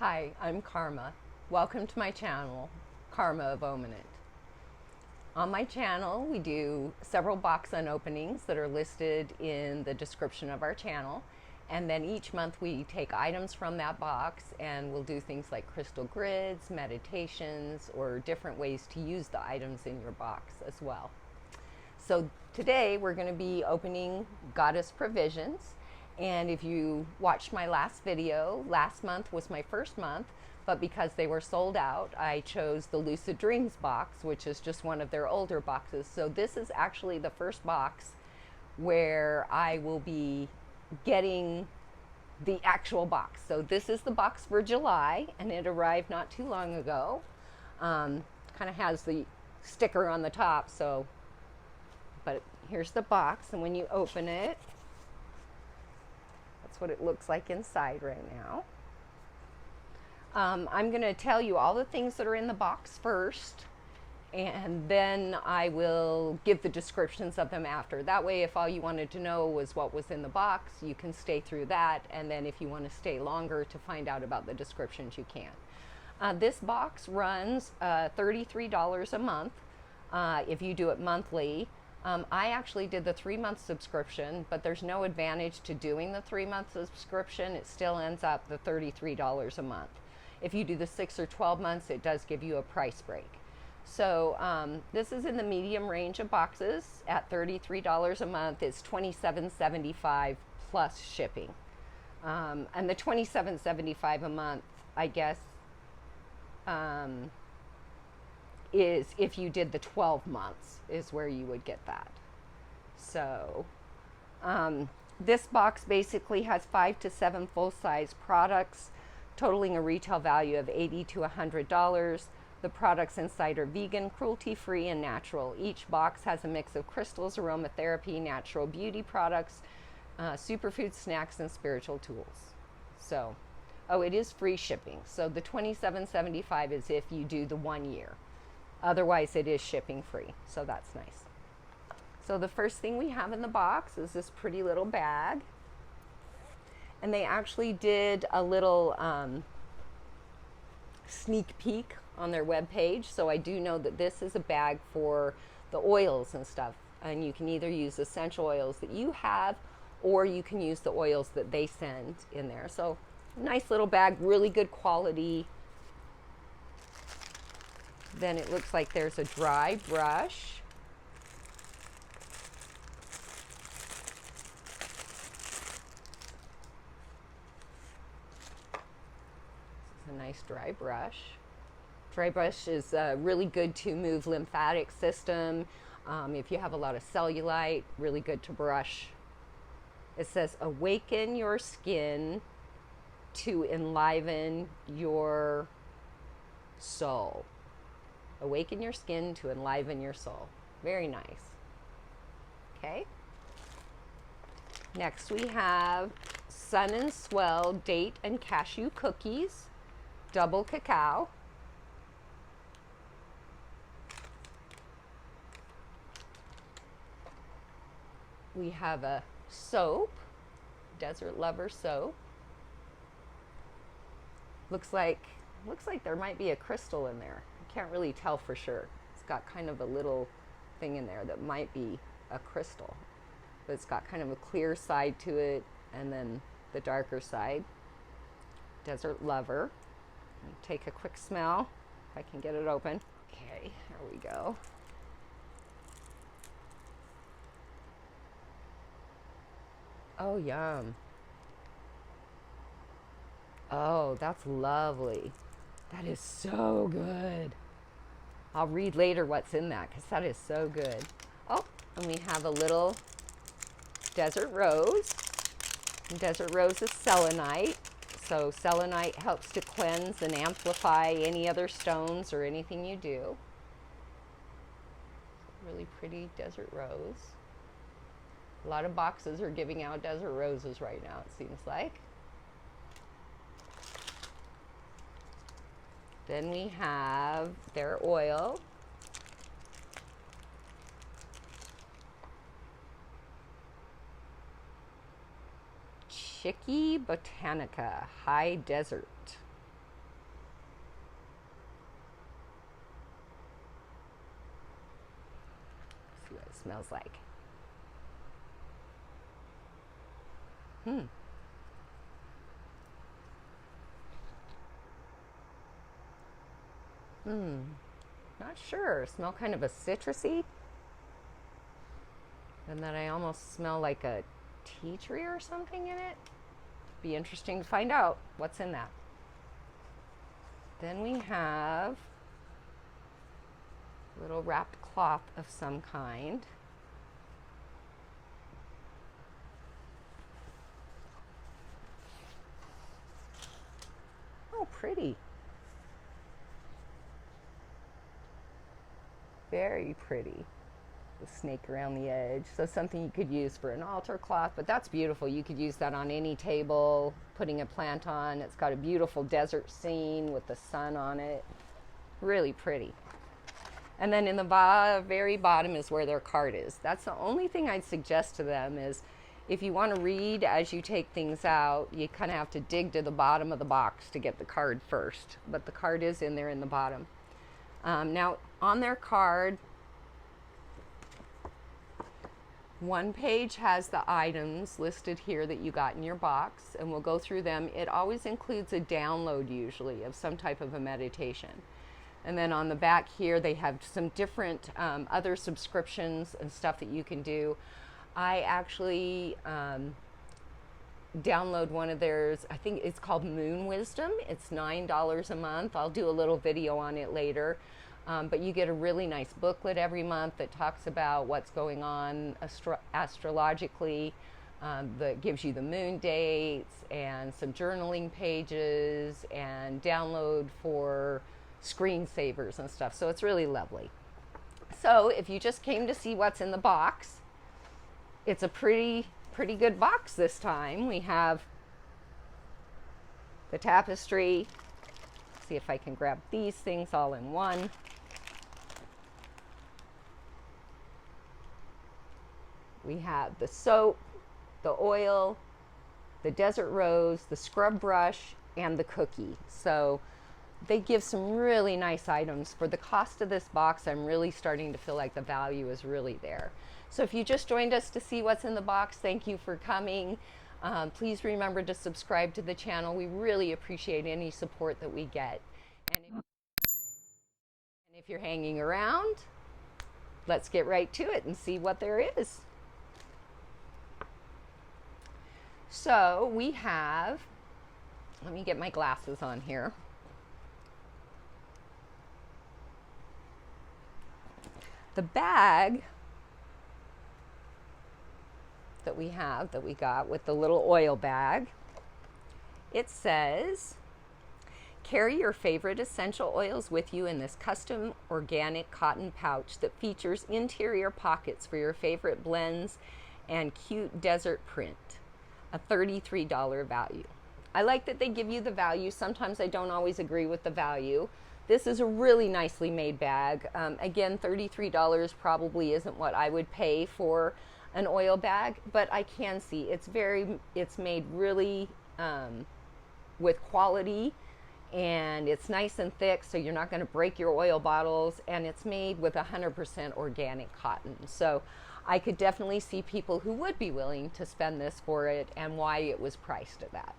Hi, I'm Karma. Welcome to my channel, Karma of Ominit. On my channel, we do several box unopenings that are listed in the description of our channel. And then each month we take items from that box and we'll do things like crystal grids, meditations, or different ways to use the items in your box as well. So today we're going to be opening Goddess Provisions. And if you watched my last video, last month was my first month, but because they were sold out, I chose the Lucid Dreams box, which is just one of their older boxes. So this is actually the first box where I will be getting the actual box. So this is the box for July, and it arrived not too long ago. Kind of has the sticker on the top, but here's the box, and when you open it, that's what it looks like inside right now. I'm going to tell you all the things that are in the box first, and then I will give the descriptions of them after. That way, if all you wanted to know was what was in the box, you can stay through that, and then if you want to stay longer to find out about the descriptions, you can. This box runs $33 a month if you do it monthly. I actually did the 3-month subscription, but there's no advantage to doing the 3-month subscription. It still ends up the $33 a month. If you do the 6 or 12 months, it does give you a price break. So this is in the medium range of boxes at $33 a month. It's $27.75 plus shipping. And the $27.75 a month, I guess, is if you did the 12 months is where you would get that. So this box basically has 5 to 7 full-size products totaling a retail value of $80 to $100. The products inside are vegan, cruelty-free, and natural. Each box has a mix of crystals, aromatherapy, natural beauty products, superfood snacks, and spiritual tools. So, oh, it is free shipping. So the $27.75 is if you do the 1 year. Otherwise, it is shipping free, so that's nice. So the first thing we have in the box is this pretty little bag. And they actually did a little sneak peek on their webpage. So I do know that this is a bag for the oils and stuff. And you can either use essential oils that you have, or you can use the oils that they send in there. So nice little bag, really good quality. Then it looks like there's a dry brush. This is a nice dry brush. Dry brush is really good to move lymphatic system. If you have a lot of cellulite, really good to brush. It says, awaken your skin to enliven your soul. Awaken your skin to enliven your soul. Very nice. Okay. Next we have Sun and Swell date and cashew cookies, double cacao. We have a soap, Desert Lover soap. Looks like there might be a crystal in there. Can't really tell for sure. It's got kind of a little thing in there that might be a crystal, but it's got kind of a clear side to it and then the darker side. Desert Lover. Take a quick smell if I can get it open. Okay, here we go. Oh, yum. Oh, that's lovely. That is so good. I'll read later what's in that because that is so good. Oh, and we have a little desert rose. And desert rose is selenite. So selenite helps to cleanse and amplify any other stones or anything you do. Really pretty desert rose. A lot of boxes are giving out desert roses right now, it seems like. Then we have their oil. Chiky Botanica High Desert. smells like. Not sure. Smell kind of a citrusy. And then I almost smell like a tea tree or something in it. Be interesting to find out what's in that. Then we have a little wrapped cloth of some kind. Oh, pretty. Very pretty. The snake around the edge. So something you could use for an altar cloth, but that's beautiful. You could use that on any table, putting a plant on. It's got a beautiful desert scene with the sun on it. Really pretty. And then in the very bottom is where their card is. That's the only thing I'd suggest to them is if you want to read as you take things out, you kind of have to dig to the bottom of the box to get the card first. But the card is in there in the bottom. Now, on their card, one page has the items listed here that you got in your box, and we'll go through them. It always includes a download, usually, of some type of a meditation. And then on the back here, they have some different other subscriptions and stuff that you can do. I actually download one of theirs. I think it's called Moon Wisdom. It's $9 a month. I'll do a little video on it later. But you get a really nice booklet every month that talks about what's going on astrologically, that gives you the moon dates and some journaling pages and download for screensavers and stuff. So it's really lovely. So if you just came to see what's in the box, it's a pretty good box this time. We have the tapestry. See if I can grab these things all in one. We have the soap, the oil, the desert rose, the scrub brush, and the cookie. So they give some really nice items. For the cost of this box, I'm really starting to feel like the value is really there. So if you just joined us to see what's in the box, thank you for coming. Please remember to subscribe to the channel. We really appreciate any support that we get. And if you're hanging around, let's get right to it and see what there is. So we have, let me get my glasses on here. The bag that we got with the little oil bag, it says, carry your favorite essential oils with you in this custom organic cotton pouch that features interior pockets for your favorite blends and cute desert print. A $33 value. I like that they give you the value. Sometimes I don't always agree with the value. This is a really nicely made bag. Again, $33 probably isn't what I would pay for an oil bag, but I can see it's made really with quality, and it's nice and thick, so you're not going to break your oil bottles, and it's made with 100% organic cotton. So I could definitely see people who would be willing to spend this for it and why it was priced at that.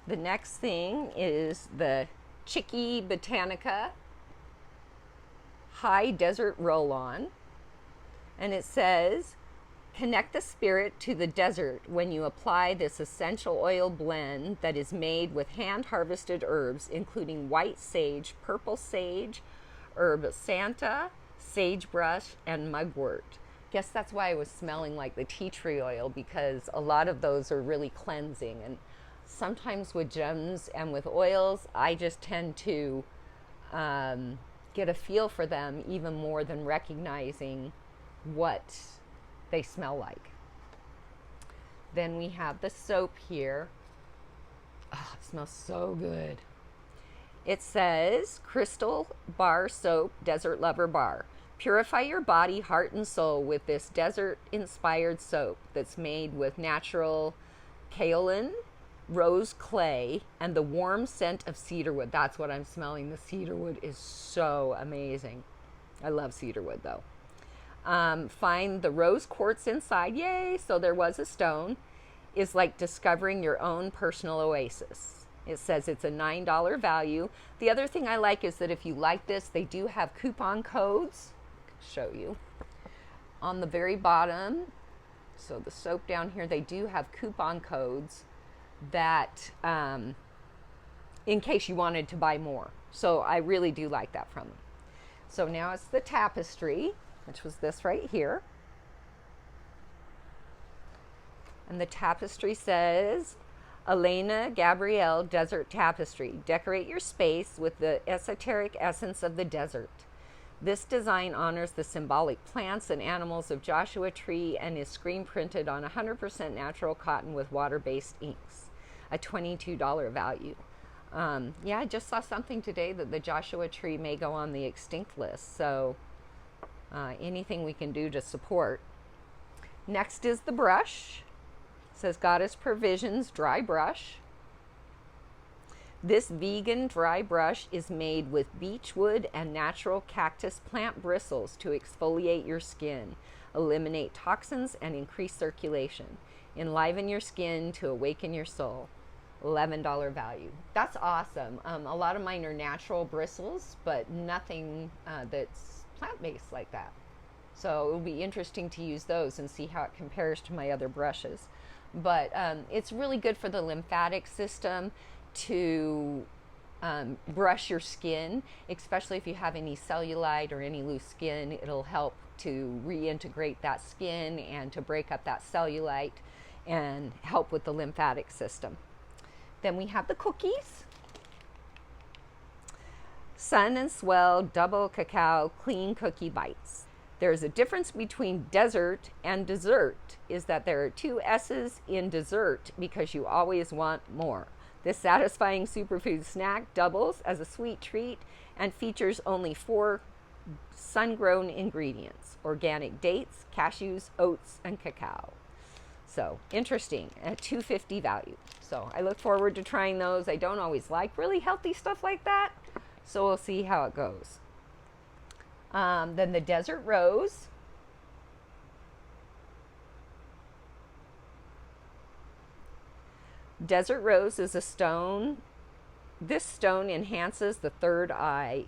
The next thing is the Chiky Botanica High Desert Roll-On. And it says, connect the spirit to the desert when you apply this essential oil blend that is made with hand-harvested herbs, including white sage, purple sage, herb Santa, sagebrush, and mugwort. Guess that's why I was smelling like the tea tree oil, because a lot of those are really cleansing. And sometimes with gems and with oils, I just tend to get a feel for them even more than recognizing what they smell like. Then we have the soap here. Oh, it smells so good. It says, Crystal Bar Soap Desert Lover Bar. Purify your body, heart, and soul with this desert-inspired soap that's made with natural kaolin, rose clay, and the warm scent of cedarwood. That's what I'm smelling. The cedarwood is so amazing. I love cedarwood, though. Find the rose quartz inside. Yay! So there was a stone. Is like discovering your own personal oasis. It says it's a $9 value. The other thing I like is that if you like this, they do have coupon codes. I'll show you. On the very bottom, so the soap down here, they do have coupon codes that in case you wanted to buy more. So I really do like that from them. So now it's the tapestry, which was this right here. And the tapestry says, Elena Gabrielle Desert Tapestry. Decorate your space with the esoteric essence of the desert. This design honors the symbolic plants and animals of Joshua Tree and is screen printed on 100% natural cotton with water-based inks. A $22 value. Yeah, I just saw something today that the Joshua Tree may go on the extinct list. So anything we can do to support. Next is the brush. It says GoddessProvisions dry brush. This vegan dry brush is made with beechwood and natural cactus plant bristles to exfoliate your skin, eliminate toxins, and increase circulation. Enliven your skin to awaken your soul. $11 value. That's awesome. A lot of mine are natural bristles, but nothing that's plant-based like that. So it will be interesting to use those and see how it compares to my other brushes. But it's really good for the lymphatic system to brush your skin, especially if you have any cellulite or any loose skin. It'll help to reintegrate that skin and to break up that cellulite and help with the lymphatic system. Then we have the cookies. Sun and Swell Double Cacao Clean Cookie Bites. There's a difference between desert and dessert, is that there are 2 S's in dessert because you always want more. This satisfying superfood snack doubles as a sweet treat and features only 4 sun-grown ingredients: organic dates, cashews, oats, and cacao. So interesting, a $2.50 value. So I look forward to trying those. I don't always like really healthy stuff like that, so we'll see how it goes. Then the desert rose. Desert rose is a stone. This stone enhances the third eye,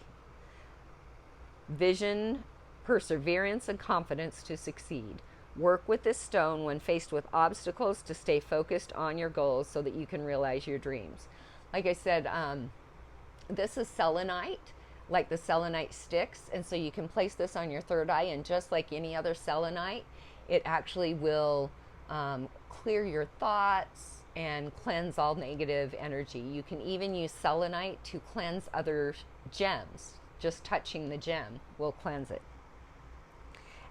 vision, perseverance, and confidence to succeed. Work with this stone when faced with obstacles to stay focused on your goals so that you can realize your dreams. Like I said, this is selenite, like the selenite sticks, and so you can place this on your third eye, and just like any other selenite, it actually will clear your thoughts and cleanse all negative energy. You can even use selenite to cleanse other gems. Just touching the gem will cleanse it.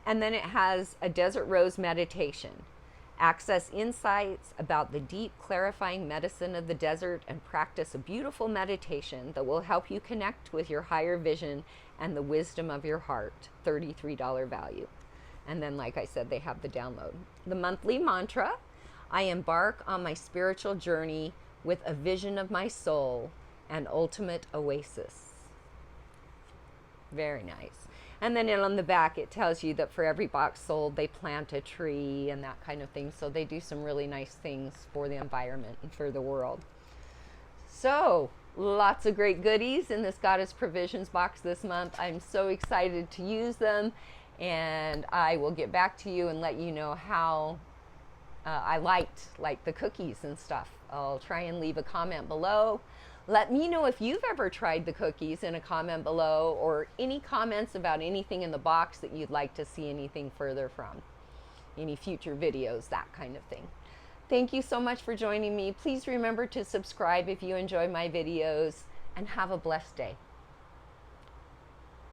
And then it has a desert rose meditation. Access insights about the deep, clarifying medicine of the desert and practice a beautiful meditation that will help you connect with your higher vision and the wisdom of your heart. $33 value. And then, like I said, they have the download. The monthly mantra: I embark on my spiritual journey with a vision of my soul and ultimate oasis. Very nice. And then on the back, it tells you that for every box sold, they plant a tree and that kind of thing. So they do some really nice things for the environment and for the world. So lots of great goodies in this Goddess Provisions box this month. I'm so excited to use them, and I will get back to you and let you know how I liked the cookies and stuff. I'll try and leave a comment below. Let me know if you've ever tried the cookies in a comment below, or any comments about anything in the box that you'd like to see anything further from. Any future videos, that kind of thing. Thank you so much for joining me. Please remember to subscribe if you enjoy my videos, and have a blessed day.